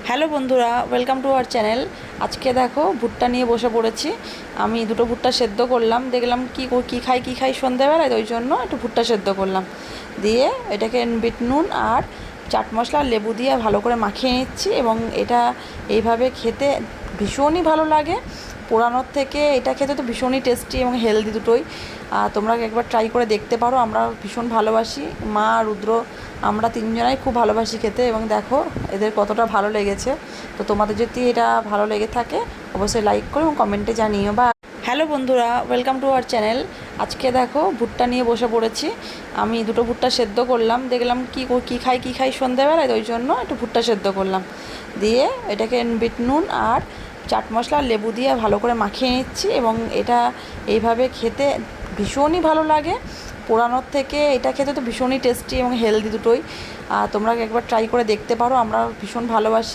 Hello বন্ধুরা, welcome to our channel. আজকে দেখো ভুট্টা নিয়ে বসে পড়েছি। আমি দুটো ভুট্টা সেদ্ধ করলাম, দেখলাম কী খাই সন্ধ্যাবেলায়, ওই জন্য একটু ভুট্টা সেদ্ধ করলাম। দিয়ে এটাকে বিট নুন আর চাট মশলা আর লেবু দিয়ে ভালো করে মাখিয়ে নিচ্ছি, এবং এটা এইভাবে খেতে ভীষণই ভালো লাগে। পোড়ানোর থেকে এটা খেতে তো ভীষণই টেস্টি এবং হেলদি দুটোই। তোমরা একবার ট্রাই করে দেখতে পারো। আমরা ভীষণ ভালোবাসি, মা, রুদ্র, আমরা তিনজনাই খুব ভালোবাসি খেতে। এবং দেখো এদের কতটা ভালো লেগেছে। তো তোমাদের যদি এটা ভালো লেগে থাকে অবশ্যই লাইক করো এবং কমেন্টে জানিও। বা হ্যালো বন্ধুরা, ওয়েলকাম টু আওয়ার চ্যানেল। আজকে দেখো ভুট্টা নিয়ে বসে পড়েছি। আমি দুটো ভুট্টা সেদ্ধ করলাম, দেখলাম কী খাই সন্ধ্যাবেলায়, ওই জন্য একটু ভুট্টা সেদ্ধ করলাম। দিয়ে এটাকে বিট নুন আর চাট মশলা আর লেবু দিয়ে ভালো করে মাখিয়ে নিচ্ছি, এবং এটা এইভাবে খেতে ভীষণই ভালো লাগে। পোড়ানোর থেকে এটা খেতে তো ভীষণই টেস্টি এবং হেলদি দুটোই। তোমরা একবার ট্রাই করে দেখতে পারো। আমরা ভীষণ ভালোবাসি।